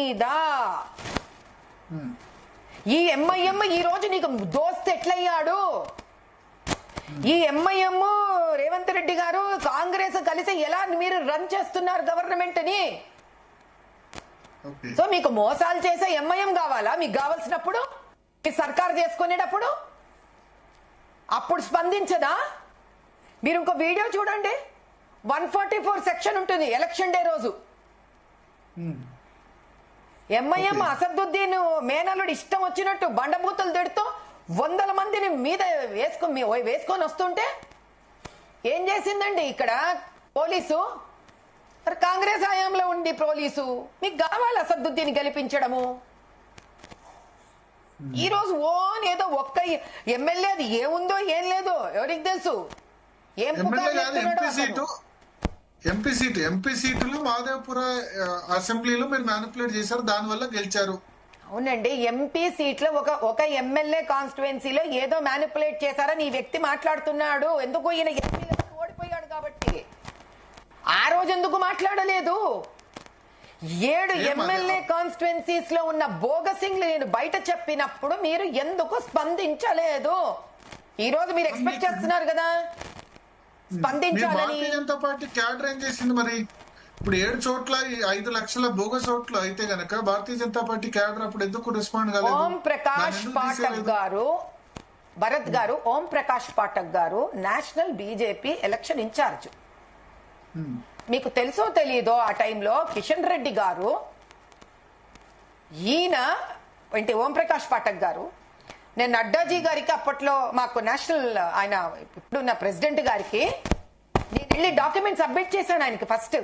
మీద ఈ ఎంఐఎం ఈ రోజు నీకు దోస్త్ ఎట్లయ్యాడు? ఈ ఎంఐఎం రేవంత్ రెడ్డి గారు కాంగ్రెస్ కలిసి ఎలా మీరు రన్ చేస్తున్నారు గవర్నమెంట్ ని? సో మీకు మోసాలు చేసే ఎంఐఎం కావాలా? మీకు కావాల్సినప్పుడు మీ సర్కారు చేసుకునేటప్పుడు అప్పుడు స్పందించదా? మీరు ఇంకో వీడియో చూడండి, 144 సెక్షన్ ఉంటుంది ఎలక్షన్ డే రోజు. ఎంఐఎం అసదుద్దీన్ మేనల్లుడు ఇష్టం వచ్చినట్టు బండబూతులు తిడుతూ 100 మందిని మీద వేసుకొని వస్తుంటే ఏం చేసిందండి ఇక్కడ పోలీసు? కాంగ్రెస్ హయాంలో ఉండి పోలీసు మీకు కావాలి అసదుద్దీన్ గెలిపించడము. ఈ రోజు ఏదో ఒక్క ఎమ్మెల్యే అది ఏముందో ఏం లేదో ఎవరికి తెలుసు? ఎంపీ సీటులు మాదేవపుర అసెంబ్లీలో మీరు మ్యానిపులేట్ చేశారు, దాని వల్ల గెలిచారు. అవునండి, ఎంపీ సీట్లో ఒక ఎమ్మెల్యే కాన్స్టిట్యుయెన్సీలో ఏదో మ్యానిపులేట్ చేశారని ఈ వ్యక్తి మాట్లాడుతున్నాడు. ఎందుకు? ఈయన ఎంపీలో ఓడిపోయాడు కాబట్టి. ఆ రోజు ఎందుకు మాట్లాడలేదు? 7 ఎమ్మెల్యే కాన్స్టిట్యుయెన్సీస్ లో ఉన్న బోగసింగ్ నేను బయట చెప్పినప్పుడు మీరు ఎందుకు స్పందించలేదు? ఈ రోజు మీరు ఎక్స్పెక్ట్ చేస్తున్నారు కదా స్పందించాలని. భారతీయ జనతా పార్టీ క్యాడర్ ఏం చేసింది మరి? ఇప్పుడు 7 చోట్ల 5 లక్షల బోగస్ ఓట్లు అయితే గనక భారతీయ జనతా పార్టీ క్యాడర్ అప్పుడు ఎందుకు రెస్పాండ్ కాలేదు? ఓం ప్రకాష్ పాఠక్ గారు, భరత్ గారు, ఓం ప్రకాష్ పాఠక్ గారు నేషనల్ బీజేపీ ఎలక్షన్ ఇన్ఛార్జ్. మీకు తెలుసో తెలీదో ఆ టైంలో కిషన్ రెడ్డి గారు, ఈయన అంటే ఓం ప్రకాష్ పాఠక్ గారు, నేను నడ్డాజీ గారికి అప్పట్లో మాకు నేషనల్ ఆయన ఇప్పుడున్న ప్రెసిడెంట్ గారికి నేను వెళ్ళి డాక్యుమెంట్ సబ్మిట్ చేశాను ఆయనకి. ఫస్ట్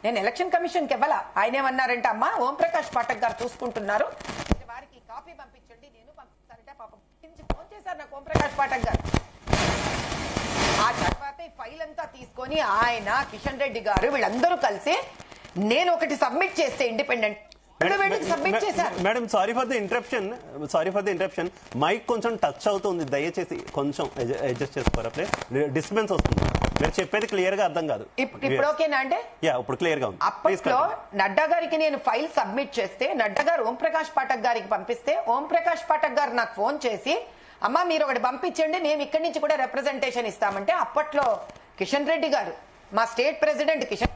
నేను ఎలక్షన్ కమిషన్కి ఇవ్వాలా. ఆయన ఏమన్నారంటే, అమ్మా ఓం ప్రకాష్ పాఠక్ గారు చూసుకుంటున్నారు, వారికి కాపీ పంపించండి. నేను పంపిస్తానంటే పాపం ఫోన్ చేశారు నాకు ఓం ప్రకాష్ పాఠక్ గారు. ఆ తర్వాత ఈ ఫైల్ అంతా తీసుకొని ఆయన కిషన్ రెడ్డి గారు వీళ్ళందరూ కలిసి నేను ఒకటి సబ్మిట్ చేస్తే ఇండిపెండెంట్ సబ్మిట్ చేశారు. Madam sorry for the interruption. Mike కొంచెం టచ్ అవుతుంది, దయచేసి కొంచెం అడ్జస్ట్ చేసుకోరా ప్లీజ్. డిస్టర్బెన్స్ వస్తుంది, మీరు చెప్పేది క్లియర్ గా అర్థం కాదు. ఇప్పుడు ఓకేనా అంటే? ఇప్పుడు క్లియర్ గా ఉంది. అప్పట్లో నడ్డా గారికి నేను ఫైల్ సబ్మిట్ చేస్తే నడ్డా గారు ఓం ప్రకాష్ పాఠక్ గారికి పంపిస్తే ఓం ప్రకాష్ పాఠక్ గారు నాకు ఫోన్ చేసి, అమ్మా మీరు ఒకటి పంపించండి, మేము ఇక్కడి నుంచి కూడా రిప్రజెంటేషన్ ఇస్తామంటే అప్పట్లో కిషన్ రెడ్డి గారు మా స్టేట్ ప్రెసిడెంట్ కిషన్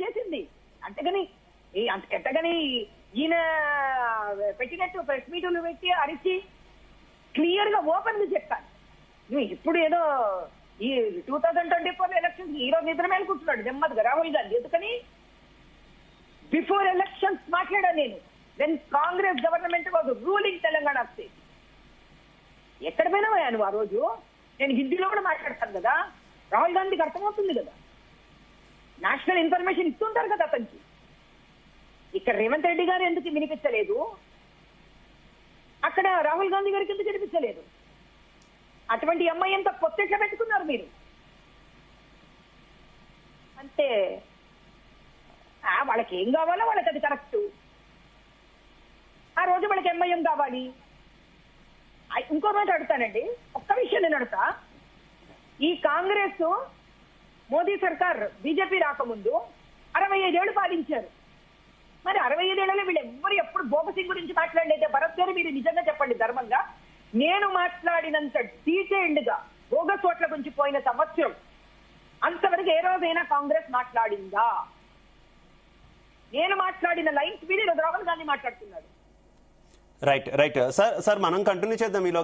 చేసింది. అంతేగాని ఎంతగాని ఈయన పెట్టినట్టు ప్రెస్ మీట్లు పెట్టి అరిచి క్లియర్ గా ఓపెన్ గా చెప్పాను. నువ్వు ఇప్పుడు ఏదో ఈ 2024 ఎలక్షన్స్ ఈరోజు నిద్ర మేలుకుంటున్నాడు నెమ్మదిగా రాహుల్ గాంధీ. ఎందుకని బిఫోర్ ఎలక్షన్స్ మాట్లాడాను నేను, when Congress government was ruling Telangana state. ఎక్కడ పోయినా నువ్వు ఆ రోజు? నేను హిందీలో కూడా మాట్లాడతాను కదా, రాహుల్ గాంధీకి అర్థమవుతుంది కదా, నేషనల్ ఇన్ఫర్మేషన్ ఇస్తుంటారు కదా అతనికి. ఇక్కడ రేవంత్ రెడ్డి గారు ఎందుకు వినిపించలేదు, అక్కడ రాహుల్ గాంధీ గారికి ఎందుకు వినిపించలేదు? అటువంటి ఎంఐఎంతో పొత్తెట్లా పెట్టుకున్నారు మీరు. అంటే వాళ్ళకి ఏం కావాలో వాళ్ళకి అది కరెక్ట్. ఆ రోజు వాళ్ళకి ఎంఐఎం కావాలి. ఇంకో మాట అడుగుతానండి, ఒక్క విషయం నేను అడుగుతా. ఈ కాంగ్రెస్ మోదీ సర్కార్ బీజేపీ రాకముందు 65 ఏళ్లు పాలించారు. మరి 65 ఏళ్లలో వీళ్ళు ఎవ్వరు ఎప్పుడు బోగసింగ్ గురించి మాట్లాడలేదే? భరత్ గారు మీరు నిజంగా చెప్పండి ధర్మంగా, నేను మాట్లాడినంత డీటెయిల్డ్ గా బోగస్ ఓట్ల గురించి పోయిన సంవత్సరం అంతవరకు ఏ రోజైనా కాంగ్రెస్ మాట్లాడిందా? నేను మాట్లాడిన లైన్స్ మీద రాహుల్ గాంధీ మాట్లాడుతున్నాడు. రైట్ సార్ మనం కంటిన్యూ చేద్దాం ఈలోగా.